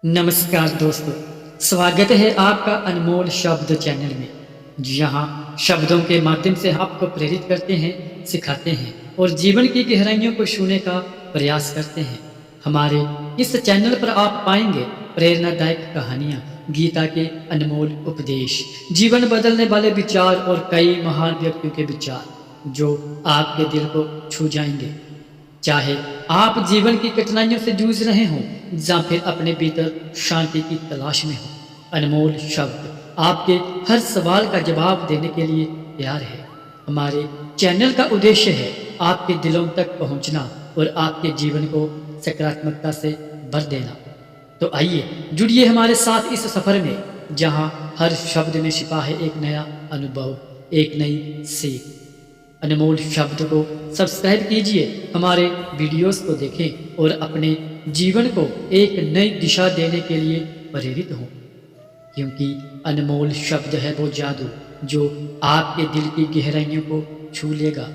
नमस्कार दोस्तों, स्वागत है आपका अनमोल शब्द चैनल में। जहाँ शब्दों के माध्यम से आपको प्रेरित करते हैं, सिखाते हैं और जीवन की गहराइयों को छूने का प्रयास करते हैं। हमारे इस चैनल पर आप पाएंगे प्रेरणादायक कहानियाँ, गीता के अनमोल उपदेश, जीवन बदलने वाले विचार और कई महान व्यक्तियों के विचार जो आपके दिल को छू जाएंगे। चाहे आप जीवन की कठिनाइयों से जूझ रहे हों या फिर अपने भीतर शांति की तलाश में हो, अनमोल शब्द आपके हर सवाल का जवाब देने के लिए तैयार है। हमारे चैनल का उद्देश्य है आपके दिलों तक पहुंचना और आपके जीवन को सकारात्मकता से भर देना। तो आइए जुड़िए हमारे साथ इस सफर में, जहां हर शब्द में छिपा है एक नया अनुभव, एक नई सीख। अनमोल शब्द को सब्सक्राइब कीजिए, हमारे वीडियोस को देखें और अपने जीवन को एक नई दिशा देने के लिए प्रेरित हों, क्योंकि अनमोल शब्द है वो जादू जो आपके दिल की गहराइयों को छू लेगा।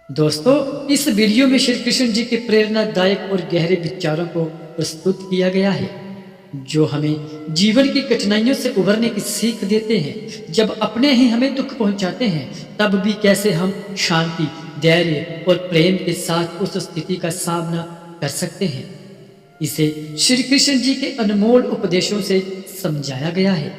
दोस्तों, इस वीडियो में श्री कृष्ण जी के प्रेरणादायक और गहरे विचारों को प्रस्तुत किया गया है, जो हमें जीवन की कठिनाइयों से उबरने की सीख देते हैं। जब अपने ही हमें दुख पहुंचाते हैं, तब भी कैसे हम शांति, धैर्य और प्रेम के साथ उस स्थिति का सामना कर सकते हैं। इसे श्री कृष्ण जी के अनमोल उपदेशों से समझाया गया है।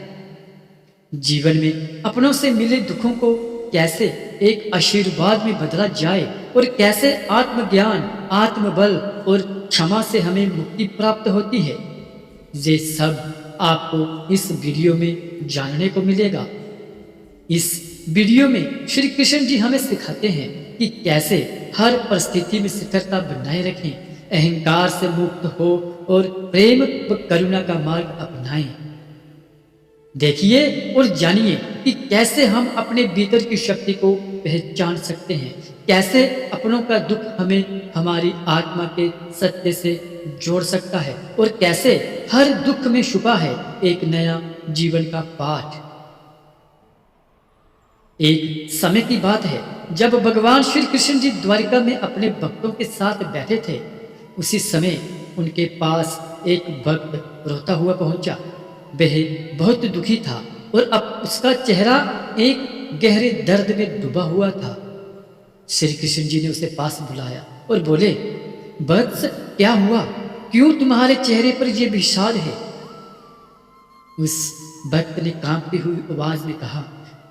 जीवन में अपनों से मिले दुखों को कैसे एक आशीर्वाद में बदला जाए और कैसे आत्मज्ञान, आत्मबल और क्षमा से हमें मुक्ति प्राप्त होती है, ये सब आपको इस वीडियो में जानने को मिलेगा। इस वीडियो में श्री कृष्ण जी हमें सिखाते हैं कि कैसे हर परिस्थिति में स्थिरता बनाए रखें, अहंकार से मुक्त हो और प्रेम व करुणा का मार्ग अपनाएं। देखिए और जानिए कि कैसे हम अपने भीतर की शक्ति को पहचान सकते हैं, कैसे अपनों का दुख हमें हमारी आत्मा के सत्य से जोड़ सकता है और कैसे हर दुख में छुपा है एक नया जीवन का पाठ। एक समय की बात है जब भगवान श्री कृष्ण जी द्वारिका में अपने भक्तों के साथ बैठे थे। उसी समय उनके पास एक भक्त रोता हुआ पहुंचा। वह बहुत दुखी था और अब उसका चेहरा एक गहरे दर्द में डूबा हुआ था। श्री कृष्ण जी ने उसे पास बुलाया और बोले, वत्स, क्या हुआ? क्यों तुम्हारे चेहरे पर यह विषाद है? उस भक्त ने कांपती हुई आवाज में कहा,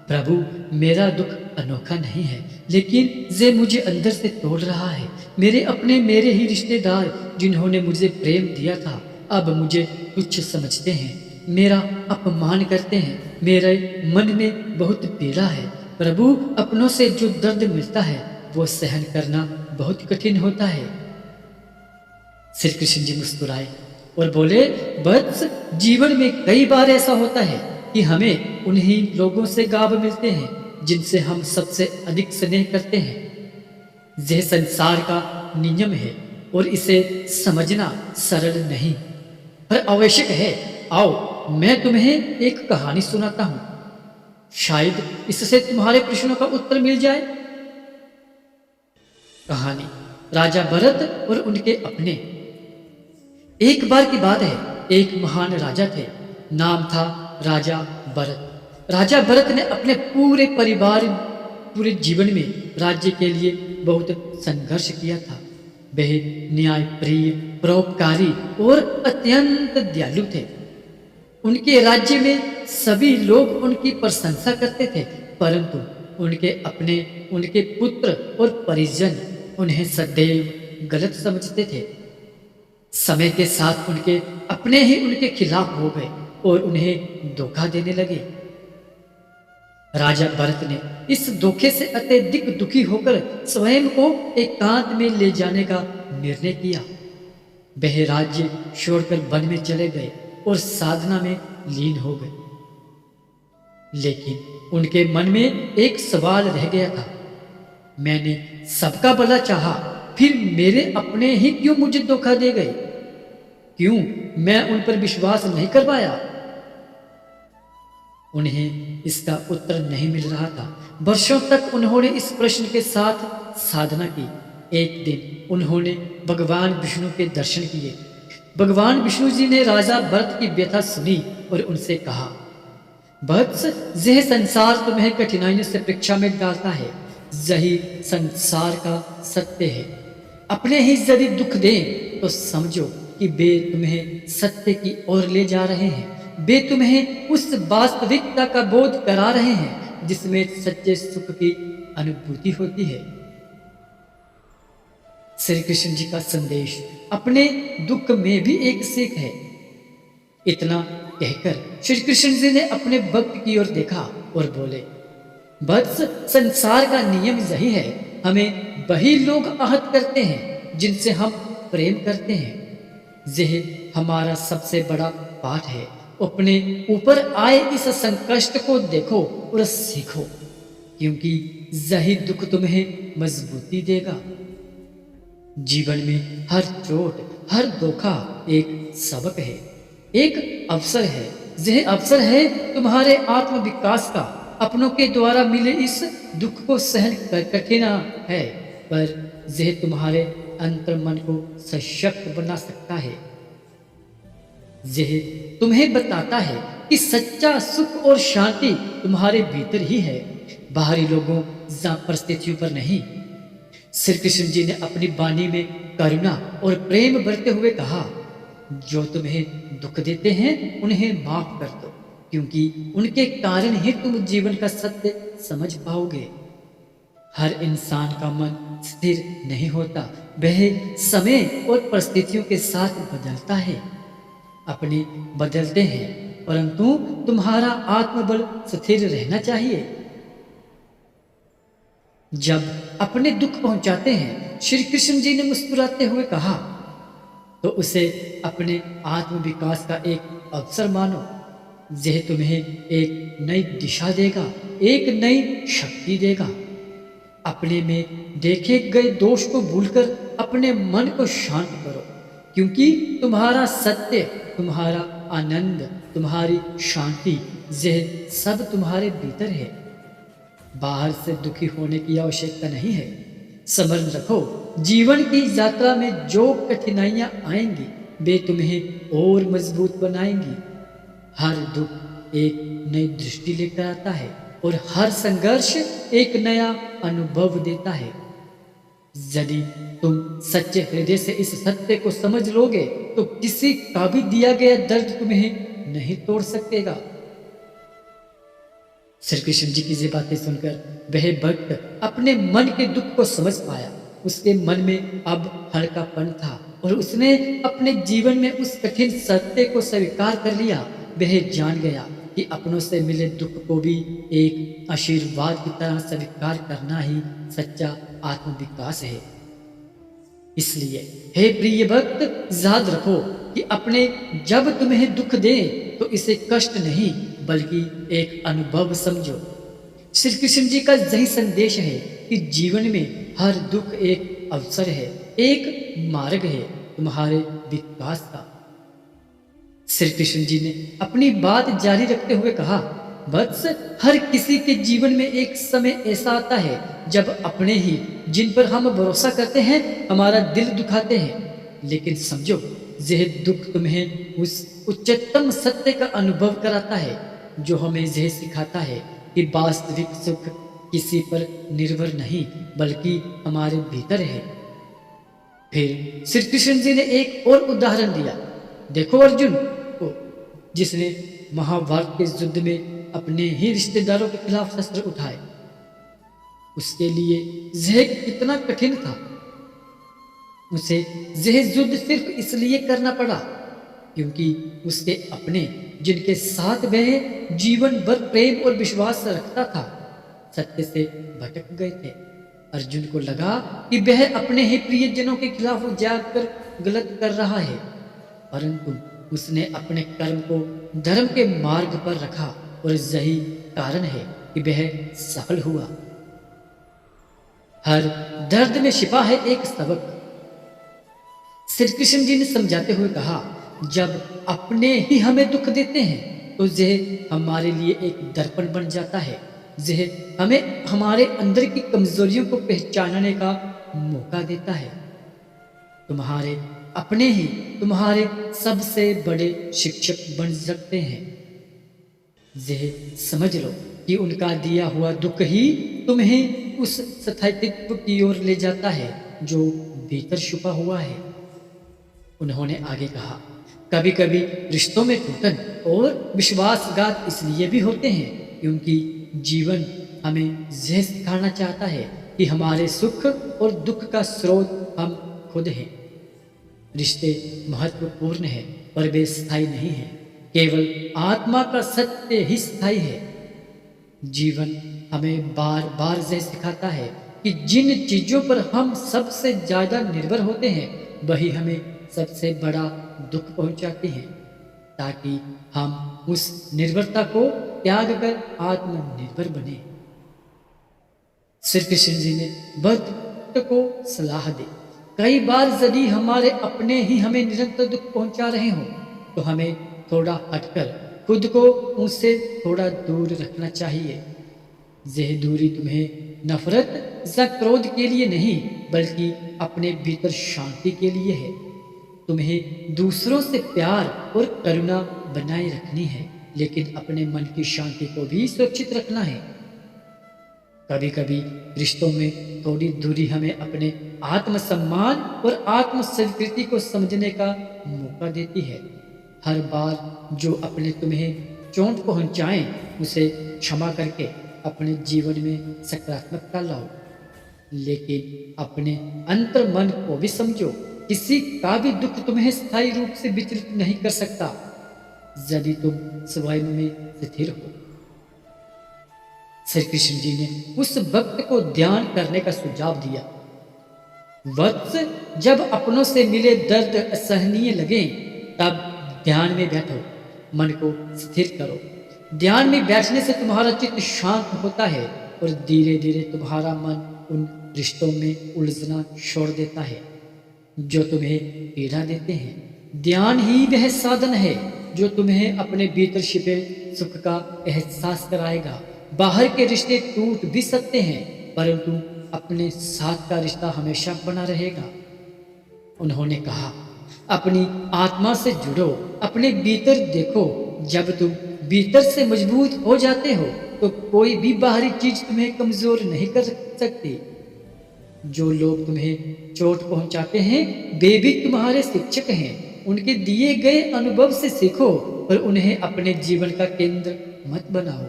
प्रभु, मेरा दुख अनोखा नहीं है, लेकिन ये मुझे अंदर से तोड़ रहा है। मेरे ही रिश्तेदार जिन्होंने मुझे प्रेम दिया था, अब मुझे तुच्छ समझते हैं, मेरा अपमान करते हैं। मेरे मन में बहुत पीड़ा है। प्रभु, अपनों से जो दर्द मिलता है वो सहन करना बहुत कठिन होता है। श्री कृष्ण जी मुस्कुराए और बोले, वत्स, जीवन में कई बार ऐसा होता है कि हमें उन्हीं लोगों से गाव मिलते हैं जिनसे हम सबसे अधिक स्नेह करते हैं। यह संसार का नियम है और इसे समझना सरल नहीं पर आवश्यक है। आओ, मैं तुम्हें एक कहानी सुनाता हूं, शायद इससे तुम्हारे प्रश्नों का उत्तर मिल जाए। कहानी राजा भरत और उनके अपने। एक बार की बात है, एक महान राजा थे, नाम था राजा भरत। राजा भरत ने अपने पूरे जीवन में राज्य के लिए बहुत संघर्ष किया था। वह न्याय प्रिय, परोपकारी और अत्यंत दयालु थे। उनके राज्य में सभी लोग उनकी प्रशंसा करते थे, परंतु उनके अपने, उनके पुत्र और परिजन उन्हें सदैव गलत समझते थे। समय के साथ उनके अपने ही उनके खिलाफ हो गए और उन्हें धोखा देने लगे। राजा भरत ने इस धोखे से अत्यधिक दुखी होकर स्वयं को एकांत में ले जाने का निर्णय किया। वह राज्य छोड़कर वन में चले गए और साधना में लीन हो गए। लेकिन उनके मन में एक सवाल रह गया था, मैंने सबका भला चाहा, फिर मेरे अपने ही क्यों मुझे धोखा दे गए? क्यों मैं उन पर विश्वास नहीं कर पाया? उन्हें इसका उत्तर नहीं मिल रहा था। वर्षों तक उन्होंने इस प्रश्न के साथ साधना की। एक दिन उन्होंने भगवान विष्णु के दर्शन किए। भगवान विष्णु जी ने राजा भरत की व्यथा सुनी और उनसे कहा, वत्स, यह संसार तुम्हें कठिनाइयों से परीक्षा में डालता है, यही संसार का सत्य है। अपने ही यदि दुख दें तो समझो कि वे तुम्हें सत्य की ओर ले जा रहे हैं। वे तुम्हें उस वास्तविकता का बोध करा रहे हैं जिसमें सच्चे सुख की अनुभूति होती है। श्री कृष्ण जी का संदेश अपने दुख में भी एक सीख है। इतना कहकर श्री कृष्ण जी ने अपने भक्त की ओर देखा और बोले, वत्स, संसार का नियम यही है, हमें वही लोग आहत करते हैं जिनसे हम प्रेम करते हैं। यह हमारा सबसे बड़ा पाठ है। अपने ऊपर आए इस संकट को देखो और सीखो, क्योंकि यही दुख तुम्हें मजबूती देगा। जीवन में हर चोट, हर धोखा एक सबक है, एक अवसर है। यह अवसर है तुम्हारे आत्म विकास का। अपनों के द्वारा मिले इस दुख को सहन कठिन है, पर यह तुम्हारे अंतर मन को सशक्त बना सकता है। यह तुम्हें बताता है कि सच्चा सुख और शांति तुम्हारे भीतर ही है, बाहरी लोगों या परिस्थितियों पर नहीं। श्री कृष्ण जी ने अपनी वाणी में करुणा और प्रेम भरते हुए कहा, जो तुम्हें दुख देते हैं उन्हें माफ कर दो, क्योंकि उनके कारण ही तुम जीवन का सत्य समझ पाओगे। हर इंसान का मन स्थिर नहीं होता, वह समय और परिस्थितियों के साथ बदलता है। अपने बदलते हैं, परंतु तुम्हारा आत्मबल स्थिर रहना चाहिए। जब अपने दुख पहुंचाते हैं, श्री कृष्ण जी ने मुस्कुराते हुए कहा, तो उसे अपने आत्म विकास का एक अवसर मानो। यह तुम्हें एक नई दिशा देगा, एक नई शक्ति देगा। अपने में देखे गए दोष को भूलकर अपने मन को शांत करो, क्योंकि तुम्हारा सत्य, तुम्हारा आनंद, तुम्हारी शांति, यह सब तुम्हारे भीतर है। बाहर से दुखी होने की आवश्यकता नहीं है। स्मरण रखो, जीवन की यात्रा में जो कठिनाइयां आएंगी वे तुम्हें और मजबूत बनाएंगी। हर दुख एक नई दृष्टि लेकर आता है और हर संघर्ष एक नया अनुभव देता है। यदि तुम सच्चे हृदय से इस सत्य को समझ लोगे तो किसी का भी दिया गया दर्द तुम्हें नहीं तोड़ सकेगा। श्री कृष्ण जी की ये बातें सुनकर वह भक्त अपने मन के दुख को समझ पाया। उसके मन में अब हल्कापन था और उसने अपने जीवन में उस कठिन सत्य को स्वीकार कर लिया। वह जान गया कि अपनों से मिले दुख को भी एक आशीर्वाद की तरह स्वीकार करना ही सच्चा आत्मविकास है। इसलिए हे प्रिय भक्त, याद रखो कि अपने जब तुम्हें दुख दे तो इसे कष्ट नहीं बल्कि एक अनुभव समझो। श्री कृष्ण जी का यही संदेश है कि जीवन में हर दुख एक अवसर है, एक मार्ग है तुम्हारे विकास का। श्री कृष्ण जी ने अपनी बात जारी रखते हुए कहा, वत्स, हर किसी के जीवन में एक समय ऐसा आता है जब अपने ही जिन पर हम भरोसा करते हैं हमारा दिल दुखाते हैं, लेकिन समझो यह दुख तुम्हें उस उच्चतम सत्य का अनुभव कराता है जो हमें यह सिखाता है कि वास्तविक सुख किसी पर निर्भर नहीं बल्कि हमारे भीतर है। फिर श्री कृष्ण जी ने एक और उदाहरण दिया। देखो अर्जुन को, जिसने महाभारत के युद्ध में अपने ही रिश्तेदारों के खिलाफ शस्त्र उठाए। उसके लिए यह कितना कठिन था। उसे यह युद्ध सिर्फ इसलिए करना पड़ा क्योंकि उसके अपने, जिनके साथ वह जीवन भर प्रेम और विश्वास रखता था, सत्य से भटक गए थे। अर्जुन को लगा कि वह अपने ही प्रियजनों के खिलाफ जाकर गलत कर रहा है, परंतु उसने अपने कर्म को धर्म के मार्ग पर रखा और यही कारण है कि वह सफल हुआ। हर दर्द में छिपा है एक सबक। श्री कृष्ण जी ने समझाते हुए कहा, जब अपने ही हमें दुख देते हैं तो यह हमारे लिए एक दर्पण बन जाता है। यह हमें हमारे अंदर की कमजोरियों को पहचानने का मौका देता है। तुम्हारे अपने ही तुम्हारे सबसे बड़े शिक्षक बन सकते हैं। यह समझ लो कि उनका दिया हुआ दुख ही तुम्हें उस स्थायित्व की ओर ले जाता है जो भीतर छुपा हुआ है। उन्होंने आगे कहा, कभी कभी रिश्तों में टूटन और विश्वासघात इसलिए भी होते हैं क्योंकि जीवन हमें यह सिखाना चाहता है कि हमारे सुख और दुख का स्रोत हम खुद हैं। रिश्ते महत्वपूर्ण हैं पर वे स्थायी नहीं हैं। केवल आत्मा का सत्य ही स्थायी है। जीवन हमें बार बार यह सिखाता है कि जिन चीजों पर हम सबसे ज्यादा निर्भर होते हैं वही हमें सबसे बड़ा दुख पहुंचाती हैं, ताकि हम उस निर्भरता को त्याग कर आत्मनिर्भर बने। श्री कृष्ण जी ने भक्त को सलाह दी, कई बार यदि हमारे अपने ही हमें निरंतर दुख पहुंचा रहे हो तो हमें थोड़ा हटकर खुद को उनसे थोड़ा दूर रखना चाहिए। यह दूरी तुम्हें नफरत या क्रोध के लिए नहीं बल्कि अपने भीतर शांति के लिए है। तुम्हें दूसरों से प्यार और करुणा बनाए रखनी है, लेकिन अपने मन की शांति को भी सुरक्षित रखना है। कभी कभी रिश्तों में थोड़ी दूरी हमें अपने आत्मसम्मान और आत्म स्वीकृति को समझने का मौका देती है। हर बार जो अपने तुम्हें चोट पहुंचाएं उसे क्षमा करके अपने जीवन में सकारात्मकता लाओ, लेकिन अपने अंतर मन को भी समझो। किसी का भी दुख तुम्हें स्थायी रूप से विचलित नहीं कर सकता यदि तुम स्वयं में स्थिर हो। श्री कृष्ण जी ने उस भक्त को ध्यान करने का सुझाव दिया। वत्स, जब अपनों से मिले दर्द असहनीय लगे तब ध्यान में बैठो, मन को स्थिर करो। ध्यान में बैठने से तुम्हारा चित्त शांत होता है और धीरे धीरे तुम्हारा मन उन रिश्तों में उलझना छोड़ देता है जो तुम्हें पीड़ा देते हैं। ध्यान ही वह साधन है जो तुम्हें अपने भीतर छिपे सुख का एहसास कराएगा। बाहर के रिश्ते टूट भी सकते हैं परंतु अपने साथ का रिश्ता हमेशा बना रहेगा। उन्होंने कहा, अपनी आत्मा से जुड़ो, अपने भीतर देखो। जब तुम भीतर से मजबूत हो जाते हो तो कोई भी बाहरी चीज तुम्हें कमजोर नहीं कर सकती। जो लोग तुम्हें चोट पहुंचाते हैं वे भी तुम्हारे शिक्षक हैं। उनके दिए गए अनुभव से सीखो और उन्हें अपने जीवन का केंद्र मत बनाओ।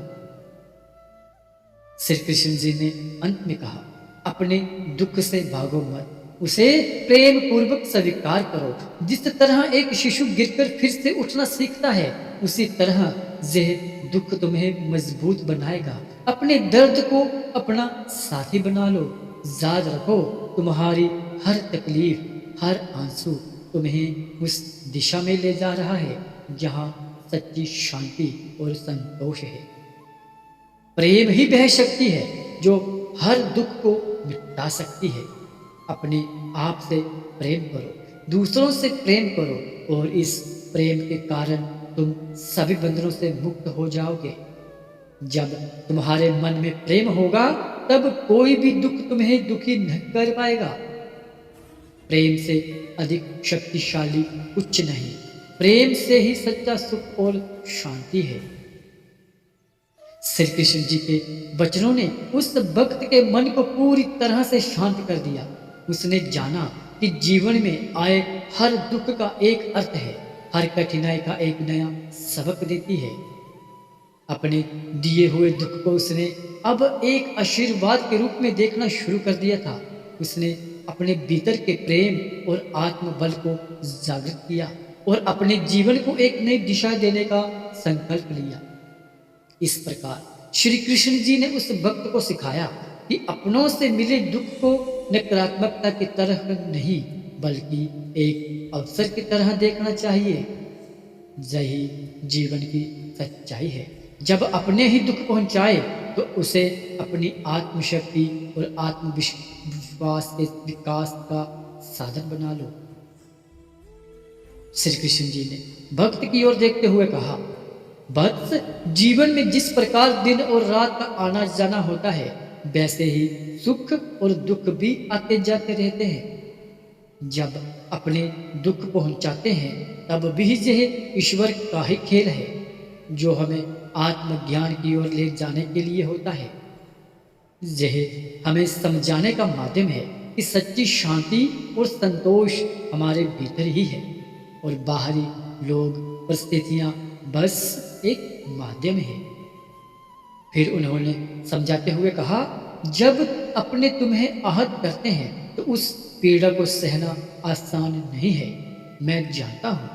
श्री कृष्ण जी ने अंत में कहा, अपने दुख से भागो मत, उसे प्रेम पूर्वक स्वीकार करो। जिस तरह एक शिशु गिरकर फिर से उठना सीखता है उसी तरह यह दुख तुम्हें मजबूत बनाएगा। अपने दर्द को अपना साथी बना लो। याद रखो, तुम्हारी हर तकलीफ, हर आंसू तुम्हें उस दिशा में ले जा रहा है जहां सच्ची शांति और संतोष है। प्रेम ही वह शक्ति है जो हर दुख को मिटा सकती है। अपने आप से प्रेम करो, दूसरों से प्रेम करो और इस प्रेम के कारण तुम सभी बंधनों से मुक्त हो जाओगे। जब तुम्हारे मन में प्रेम होगा तब कोई भी दुख तुम्हें दुखी नहीं कर पाएगा। प्रेम से अधिक शक्तिशाली कुछ नहीं। प्रेम से ही सच्चा सुख और शांति है। श्री कृष्ण जी के वचनों ने उस भक्त के मन को पूरी तरह से शांत कर दिया। उसने जाना कि जीवन में आए हर दुख का एक अर्थ है, हर कठिनाई का एक नया सबक देती है। अपने दिए हुए दुख को उसने अब एक आशीर्वाद के रूप में देखना शुरू कर दिया था। उसने अपने भीतर के प्रेम और आत्मबल को जागृत किया और अपने जीवन को एक नई दिशा देने का संकल्प लिया। इस प्रकार श्री कृष्ण जी ने उस भक्त को सिखाया कि अपनों से मिले दुख को नकारात्मकता की तरह नहीं बल्कि एक अवसर की तरह देखना चाहिए। यही जीवन की सच्चाई है। जब अपने ही दुख पहुंचाए तो उसे अपनी आत्मशक्ति और आत्मविश्वास के विकास का साधन बना लो। श्री कृष्ण जी ने भक्त की ओर देखते हुए कहा, वत्स, जीवन में जिस प्रकार दिन और रात का आना जाना होता है वैसे ही सुख और दुख भी आते जाते रहते हैं। जब अपने दुख पहुंचाते हैं तब भी यह ईश्वर का ही खेल है जो हमें आत्मज्ञान की ओर ले जाने के लिए होता है। यह हमें समझाने का माध्यम है कि सच्ची शांति और संतोष हमारे भीतर ही है और बाहरी लोग परिस्थितियां बस एक माध्यम है। फिर उन्होंने समझाते हुए कहा, जब अपने तुम्हें आहत करते हैं तो उस पीड़ा को सहना आसान नहीं है, मैं जानता हूँ,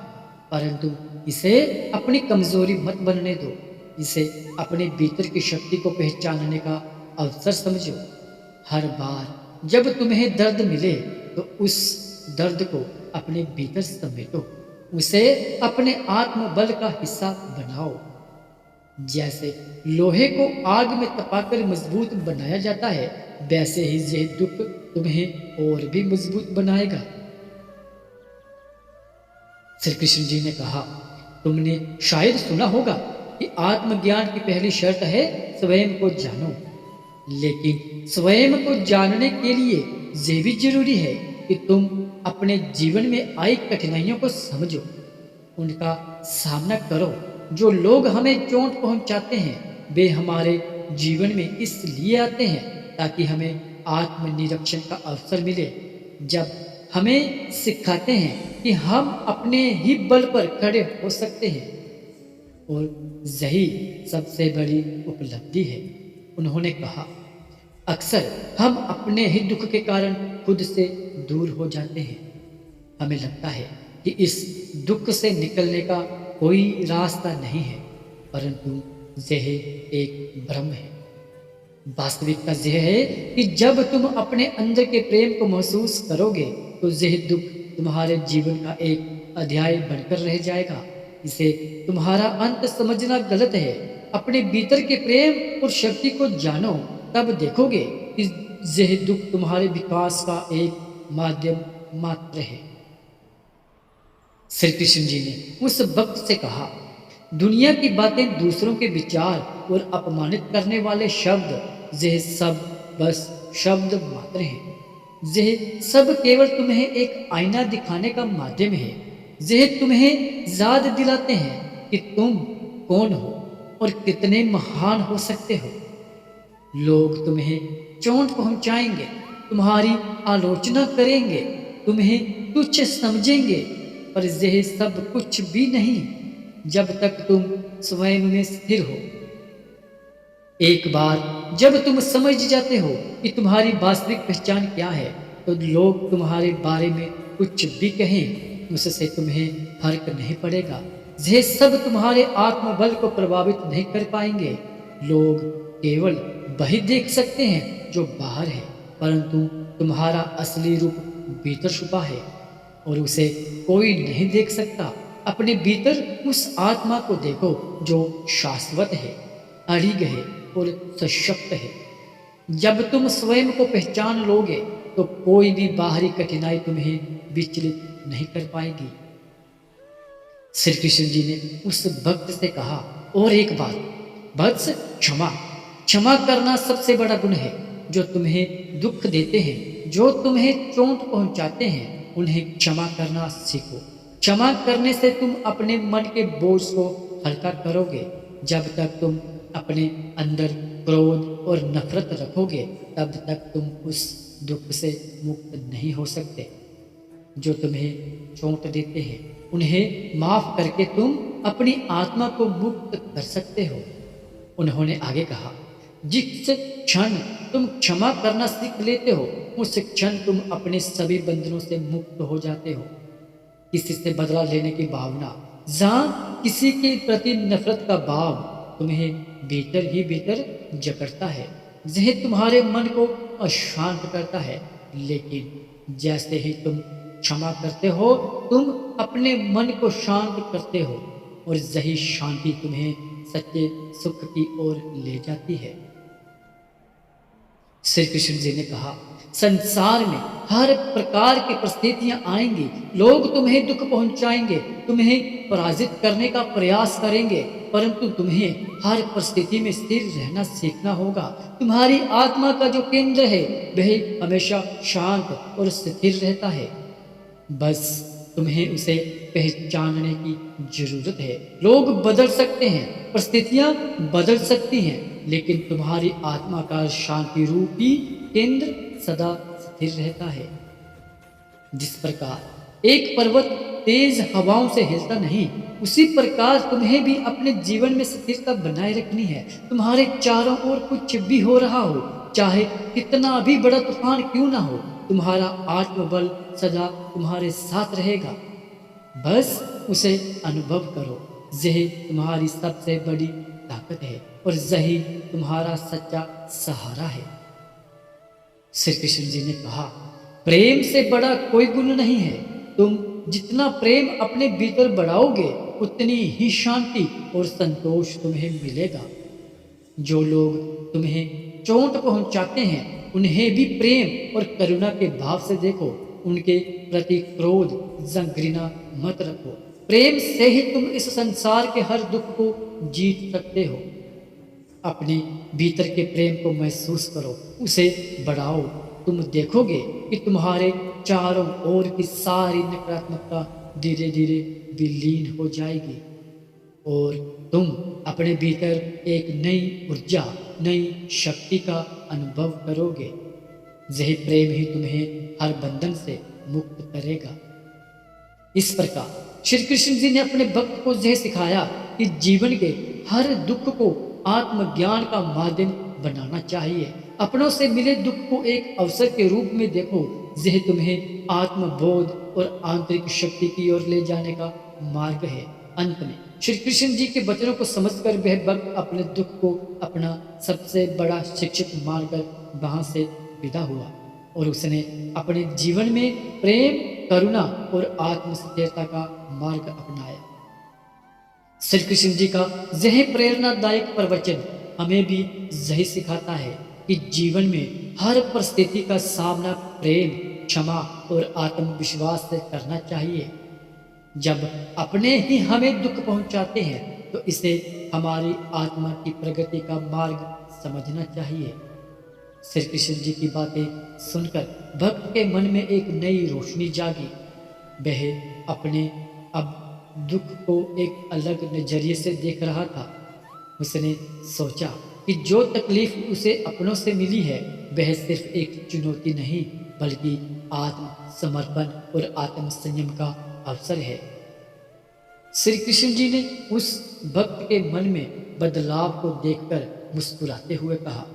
परंतु इसे अपनी कमजोरी मत बनने दो। इसे अपने भीतर की शक्ति को पहचानने का अवसर समझो। हर बार जब तुम्हें दर्द मिले तो उस दर्द को अपने भीतर समेटो, उसे अपने आत्मबल का हिस्सा बनाओ। जैसे लोहे को आग में तपाकर मजबूत बनाया जाता है, वैसे ही यह दुख तुम्हें और भी मजबूत बनाएगा। श्री कृष्ण जी ने कहा, तुमने शायद सुना होगा कि आत्मज्ञान की पहली शर्त है स्वयं को जानो, लेकिन स्वयं को जानने के लिए यह भी जरूरी है कि तुम अपने जीवन में आई कठिनाइयों को समझो, उनका सामना करो। जो लोग हमें चोट पहुंचाते हैं वे हमारे जीवन में इसलिए आते हैं ताकि हमें आत्मनिरीक्षण का अवसर मिले। जब हमें सिखाते हैं कि हम अपने ही बल पर खड़े हो सकते हैं और यही सबसे बड़ी उपलब्धि है। उन्होंने कहा, अक्सर हम अपने ही दुख के कारण खुद से दूर हो जाते हैं। हमें लगता है कि इस दुख से निकलने का कोई रास्ता नहीं है, परंतु यह एक भ्रम है। वास्तविकता यह है कि जब तुम अपने अंदर के प्रेम को महसूस करोगे तो यह दुख तुम्हारे जीवन का एक अध्याय बनकर रह जाएगा। इसे तुम्हारा अंत समझना गलत है। अपने भीतर के प्रेम और शक्ति को जानो, तब देखोगे कि यह दुख तुम्हारे विकास का एक माध्यम मात्र है। श्री कृष्ण जी ने उस वक्त से कहा, दुनिया की बातें, दूसरों के विचार और अपमानित करने वाले शब्द, यह सब बस शब्द मात्र हैं। यह सब केवल तुम्हें एक आईना दिखाने का माध्यम है। यह तुम्हें याद दिलाते हैं कि तुम कौन हो और कितने महान हो सकते हो। लोग तुम्हें चोट पहुंचाएंगे, तुम्हारी आलोचना करेंगे, तुम्हें तुच्छ समझेंगे, पर यह सब कुछ भी नहीं जब तक तुम स्वयं में स्थिर हो। एक बार जब तुम समझ जाते हो कि तुम्हारी वास्तविक पहचान क्या है, तो लोग तुम्हारे बारे में कुछ भी कहें, उससे तुम्हें फर्क नहीं पड़ेगा। यह सब तुम्हारे आत्मबल को प्रभावित नहीं कर पाएंगे। लोग केवल वही देख सकते हैं जो बाहर है, परंतु तुम्हारा असली रूप भीतर छुपा है और उसे कोई नहीं देख सकता। अपने भीतर उस आत्मा को देखो जो शाश्वत है, अड़िग है और सशक्त है। जब तुम स्वयं को पहचान लोगे तो कोई भी बाहरी कठिनाई तुम्हें विचलित नहीं कर पाएगी। श्री कृष्ण जी ने उस भक्त से कहा, और एक बात, वत्स, क्षमा करना सबसे बड़ा गुण है। जो तुम्हें दुख देते हैं, जो तुम्हें चोट पहुंचाते हैं, उन्हें क्षमा करना सीखो। क्षमा करने से तुम अपने मन के बोझ को हल्का करोगे। जब तक तुम अपने अंदर क्रोध और नफरत रखोगे, तब तक तुम उस दुख से मुक्त नहीं हो सकते। जो तुम्हें चोट देते हैं, उन्हें माफ करके तुम अपनी आत्मा को मुक्त कर सकते हो। उन्होंने आगे कहा, जिस क्षण तुम क्षमा करना सीख लेते हो, उस क्षण तुम अपने सभी बंधनों से मुक्त हो जाते हो। किसी से बदला लेने की भावना, जहाँ किसी के प्रति नफरत का भाव तुम्हें भीतर ही भीतर जकड़ता है, यह तुम्हारे मन को अशांत करता है। लेकिन जैसे ही तुम क्षमा करते हो, तुम अपने मन को शांत करते हो और यही शांति तुम्हें सच्चे सुख की ओर ले जाती है। श्री कृष्ण जी ने कहा, संसार में हर प्रकार की परिस्थितियां आएंगी। लोग तुम्हें दुख पहुंचाएंगे, तुम्हें पराजित करने का प्रयास करेंगे, परंतु तुम्हें हर परिस्थिति में स्थिर रहना सीखना होगा। तुम्हारी आत्मा का जो केंद्र है वह हमेशा शांत और स्थिर रहता है। बस तुम्हें उसे पहचानने की जरूरत है। लोग बदल सकते हैं, परिस्थितियां बदल सकती हैं, लेकिन तुम्हारी आत्मा का शांति रूपी केंद्र सदा स्थिर रहता है। जिस प्रकार एक पर्वत तेज हवाओं से हिलता नहीं, उसी प्रकार तुम्हें भी अपने जीवन में स्थिरता बनाए रखनी है। तुम्हारे चारों ओर कुछ भी हो रहा हो, चाहे कितना भी बड़ा तूफान क्यों ना हो, तुम्हारा आत्मबल सदा तुम्हारे साथ रहेगा। बस उसे अनुभव करो। यही तुम्हारी सबसे बड़ी ताकत है और यही तुम्हारा सच्चा सहारा है। श्री कृष्ण जी ने कहा, प्रेम से बड़ा कोई गुण नहीं है। तुम जितना प्रेम अपने भीतर बढ़ाओगे, उतनी ही शांति और संतोष तुम्हें मिलेगा। जो लोग तुम्हें चोट पहुंचाते हैं, उन्हें भी प्रेम और करुणा के भाव से देखो। उनके प्रति क्रोध या घृणा मत रखो। प्रेम से ही तुम इस संसार के हर दुख को जीत सकते हो। अपने भीतर के प्रेम को महसूस करो, उसे बढ़ाओ। तुम देखोगे कि तुम्हारे चारों ओर की सारी नकारात्मकता धीरे धीरे विलीन हो जाएगी और तुम अपने भीतर एक नई ऊर्जा, नई शक्ति का अनुभव करोगे। यही प्रेम ही तुम्हें हर बंधन से मुक्त करेगा। इस प्रकार श्री कृष्ण जी ने अपने भक्त को यह सिखाया कि जीवन के हर दुख को आत्मज्ञान का माध्यम बनाना चाहिए। अपनों से मिले दुख को एक अवसर के रूप में देखो। यह तुम्हें आत्मबोध और आंतरिक शक्ति की ओर ले जाने का मार्ग है। अंत में श्री कृष्ण जी के वचनों को समझकर वह भक्त अपने दुख को अपना सबसे बड़ा शिक्षक मानकर वहां से विदा हुआ और उसने अपने जीवन में प्रेम, करुणा और आत्मस्थिरता का मार्ग अपनाया। श्री कृष्ण जी का यह प्रेरणादायक प्रवचन हमें भी यही सिखाता है कि जीवन में हर परिस्थिति का सामना प्रेम, क्षमा और आत्मविश्वास से करना चाहिए। जब अपने ही हमें दुख पहुंचाते हैं तो इसे हमारी आत्मा की प्रगति का मार्ग समझना चाहिए। श्री कृष्ण जी की बातें सुनकर भक्त के मन में एक नई रोशनी जागी। वह अपने अब दुख को एक अलग नजरिए से देख रहा था। उसने सोचा कि जो तकलीफ उसे अपनों से मिली है वह सिर्फ एक चुनौती नहीं बल्कि आत्म समर्पण और आत्म संयम का अवसर है। श्री कृष्ण जी ने उस भक्त के मन में बदलाव को देखकर मुस्कुराते हुए कहा,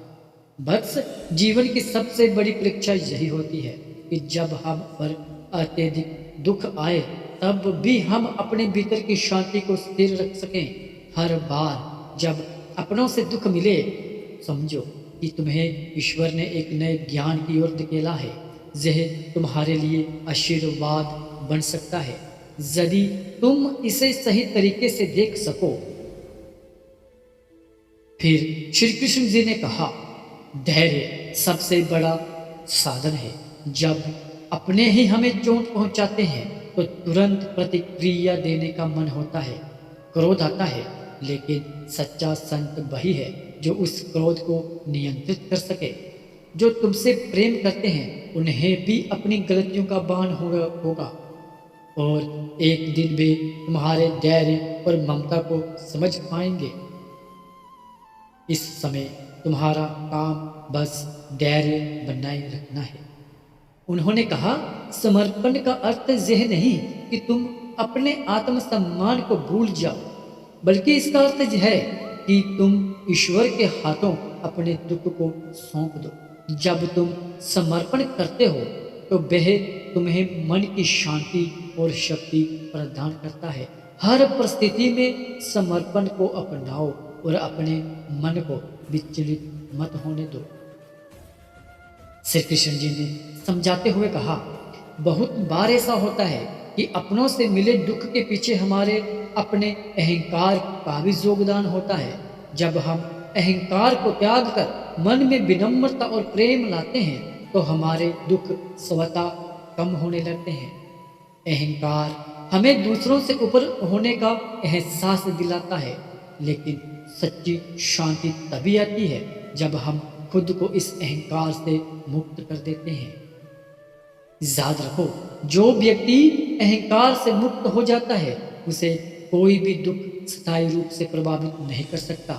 वत्स, जीवन की सबसे बड़ी परीक्षा यही होती है कि जब हम पर अत्यधिक दुख आए तब भी हम अपने भीतर की शांति को स्थिर रख सकें। हर बार जब अपनों से दुख मिले, समझो कि तुम्हें ईश्वर ने एक नए ज्ञान की ओर धकेला है। यह तुम्हारे लिए आशीर्वाद बन सकता है यदि तुम इसे सही तरीके से देख सको। फिर श्री कृष्ण जी ने कहा, धैर्य सबसे बड़ा साधन है। जब अपने ही हमें चोट पहुंचाते हैं तो तुरंत प्रतिक्रिया देने का मन होता है, क्रोध आता है, लेकिन सच्चा संत वही है जो उस क्रोध को नियंत्रित कर सके। जो तुमसे प्रेम करते हैं उन्हें भी अपनी गलतियों का भान होगा और एक दिन वे तुम्हारे धैर्य और ममता को समझ पाएंगे। इस समय तुम्हारा काम बस धैर्य बनाए रखना है। उन्होंने कहा, समर्पण का अर्थ यह नहीं कि तुम अपने आत्मसम्मान को भूल जाओ, बल्कि इसका अर्थ यह है कि तुम ईश्वर के हाथों अपने दुख को सौंप दो। जब तुम समर्पण करते हो तो वह तुम्हें मन की शांति और शक्ति प्रदान करता है। हर परिस्थिति में समर्पण को अपनाओ और अपने मन को विचलित मत होने दो। श्री कृष्ण जी ने समझाते हुए कहा, बहुत बार ऐसा होता है कि अपनों से मिले दुख के पीछे हमारे अपने अहंकार का भी योगदान होता है। जब हम अहंकार को त्याग कर मन में विनम्रता और प्रेम लाते हैं तो हमारे दुख स्वतः कम होने लगते हैं। अहंकार हमें दूसरों से ऊपर होने का एहसास दिलाता है, लेकिन सच्ची शांति तभी आती है जब हम खुद को इस अहंकार से मुक्त कर देते हैं। याद रखो, जो व्यक्ति अहंकार से मुक्त हो जाता है उसे कोई भी दुख स्थायी रूप से प्रभावित नहीं कर सकता।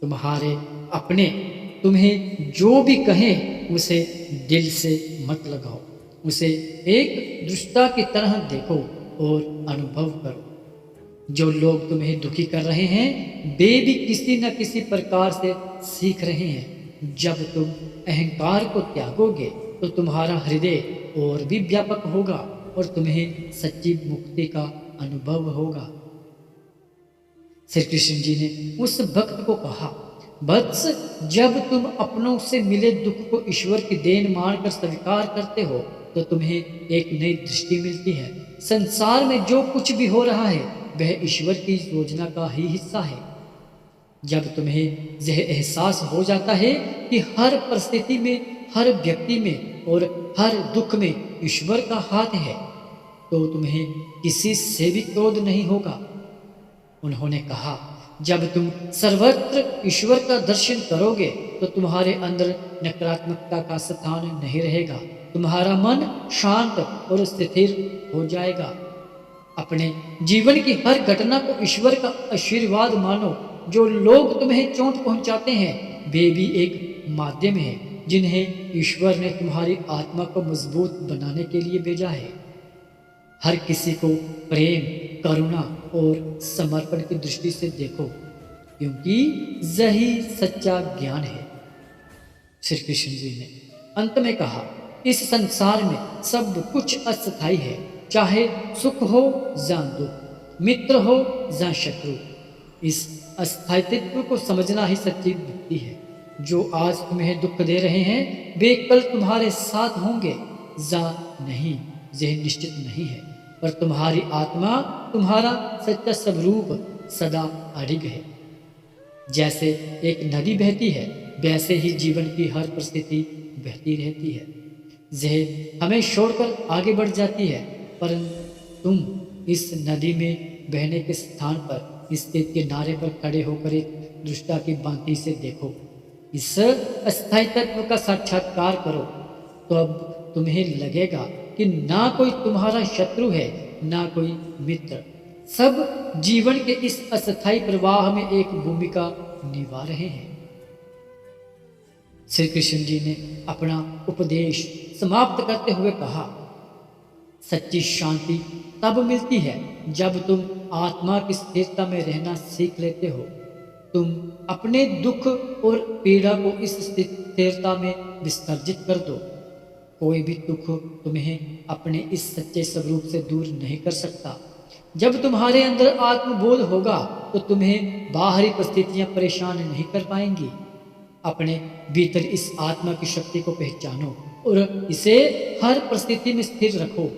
तुम्हारे अपने तुम्हें जो भी कहें उसे दिल से मत लगाओ, उसे एक दृष्टा की तरह देखो और अनुभव करो। जो लोग तुम्हें दुखी कर रहे हैं वे भी किसी न किसी प्रकार से सीख रहे हैं। जब तुम अहंकार को त्यागोगे तो तुम्हारा हृदय और भी व्यापक होगा और तुम्हें सच्ची मुक्ति का अनुभव होगा। श्री कृष्ण जी ने उस भक्त को कहा, वत्स, जब तुम अपनों से मिले दुख को ईश्वर की देन मानकर स्वीकार करते हो तो तुम्हें एक नई दृष्टि मिलती है। संसार में जो कुछ भी हो रहा है वह ईश्वर की योजना का ही हिस्सा है। जब तुम्हें यह एहसास हो जाता है कि हर परिस्थिति में, हर व्यक्ति में और हर दुख में ईश्वर का हाथ है तो तुम्हें किसी से भी क्रोध नहीं होगा। उन्होंने कहा, जब तुम सर्वत्र ईश्वर का दर्शन करोगे तो तुम्हारे अंदर नकारात्मकता का स्थान नहीं रहेगा। तुम्हारा मन शांत और स्थिर हो जाएगा। अपने जीवन की हर घटना को ईश्वर का आशीर्वाद मानो। जो लोग तुम्हें चोट पहुंचाते हैं वे भी एक माध्यम है जिन्हें ईश्वर ने तुम्हारी आत्मा को मजबूत बनाने के लिए भेजा है। हर किसी को प्रेम, करुणा और समर्पण की दृष्टि से देखो, क्योंकि यही सच्चा ज्ञान है। श्री कृष्ण जी ने अंत में कहा, इस संसार में सब कुछ अस्थायी है, चाहे सुख हो या दुख, मित्र हो या शत्रु। इस अस्थायित्व को समझना ही सच्ची मुक्ति है। जो आज तुम्हें दुख दे रहे हैं वे कल तुम्हारे साथ होंगे या नहीं यह निश्चित नहीं है, पर तुम्हारी आत्मा, तुम्हारा सच्चा स्वरूप सदा अडिग है। जैसे एक नदी बहती है वैसे ही जीवन की हर परिस्थिति बहती रहती है। यह हमें छोड़कर आगे बढ़ जाती है, परंतु तुम इस नदी में बहने के स्थान पर इसके किनारे पर खड़े होकर एक दृष्टा की भांति से देखो। इस अस्थायी तत्व का साक्षात्कार करो तो अब तुम्हें लगेगा कि ना कोई तुम्हारा शत्रु है ना कोई मित्र। सब जीवन के इस अस्थायी प्रवाह में एक भूमिका निभा रहे हैं। श्री कृष्ण जी ने अपना उपदेश समाप्त करते हुए कहा, सच्ची शांति तब मिलती है जब तुम आत्मा की स्थिरता में रहना सीख लेते हो। तुम अपने दुख और पीड़ा को इस स्थिरता में विसर्जित कर दो। कोई भी दुख तुम्हें अपने इस सच्चे स्वरूप से दूर नहीं कर सकता। जब तुम्हारे अंदर आत्मबोध होगा तो तुम्हें बाहरी परिस्थितियां परेशान नहीं कर पाएंगी। अपने भीतर इस आत्मा की शक्ति को पहचानो और इसे हर परिस्थिति में स्थिर रखो।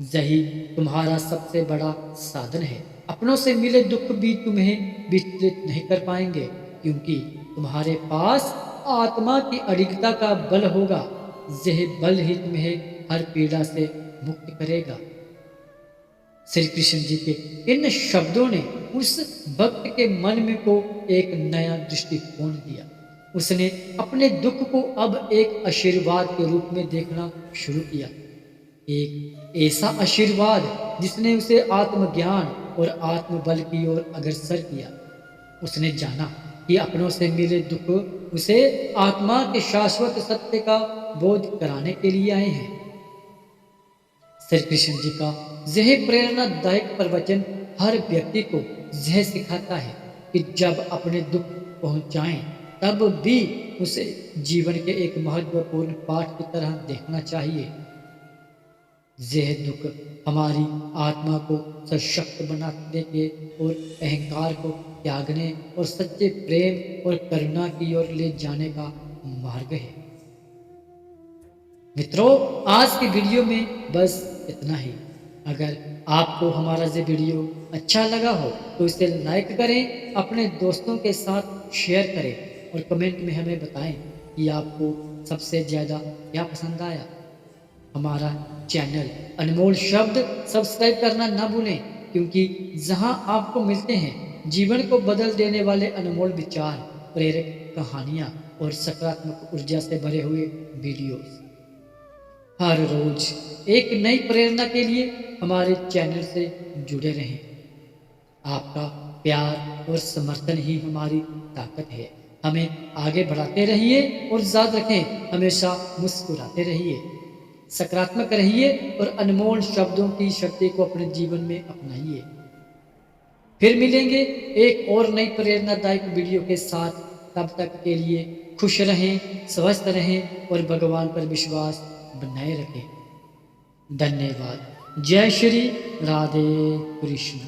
यही तुम्हारा सबसे बड़ा साधन है। अपनों से मिले दुख भी तुम्हें विचलित नहीं कर पाएंगे, क्योंकि तुम्हारे पास आत्मा की अडिगता का बल होगा। यह बल ही तुम्हें हर पीड़ा से मुक्त करेगा। श्री कृष्ण जी के इन शब्दों ने उस भक्त के मन में को एक नया दृष्टिकोण दिया। उसने अपने दुख को अब एक आशीर्वाद के रूप में देखना शुरू किया। एक ऐसा आशीर्वाद जिसने उसे आत्मज्ञान और आत्मबल की ओर अग्रसर किया। उसने जाना कि अपनों से मिले दुख उसे आत्मा के शाश्वत सत्य का बोध कराने के लिए आए हैं। श्री कृष्ण जी का यह प्रेरणादायक प्रवचन हर व्यक्ति को यह सिखाता है कि जब अपने दुख पहुंचाएं तब भी उसे जीवन के एक महत्वपूर्ण पाठ की तरह देखना चाहिए। यह दुख हमारी आत्मा को सशक्त बनाने के और अहंकार को त्यागने और सच्चे प्रेम और करुणा की ओर ले जाने का मार्ग है। मित्रों, आज की वीडियो में बस इतना ही। अगर आपको हमारा ये वीडियो अच्छा लगा हो तो इसे लाइक करें, अपने दोस्तों के साथ शेयर करें और कमेंट में हमें बताएं कि आपको सबसे ज़्यादा क्या पसंद आया। हमारा चैनल अनमोल शब्द सब्सक्राइब करना ना भूलें, क्योंकि जहां आपको मिलते हैं जीवन को बदल देने वाले अनमोल विचार, प्रेरक कहानियां और सकारात्मक ऊर्जा से भरे हुए वीडियोस। हर रोज एक नई प्रेरणा के लिए हमारे चैनल से जुड़े रहें। आपका प्यार और समर्थन ही हमारी ताकत है। हमें आगे बढ़ाते रहिए और याद रखें, हमेशा मुस्कुराते रहिए, सकारात्मक रहिए और अनमोल शब्दों की शक्ति को अपने जीवन में अपनाइए। फिर मिलेंगे एक और नई प्रेरणादायक वीडियो के साथ। तब तक के लिए खुश रहें, स्वस्थ रहें और भगवान पर विश्वास बनाए रखें। धन्यवाद। जय श्री राधे कृष्ण।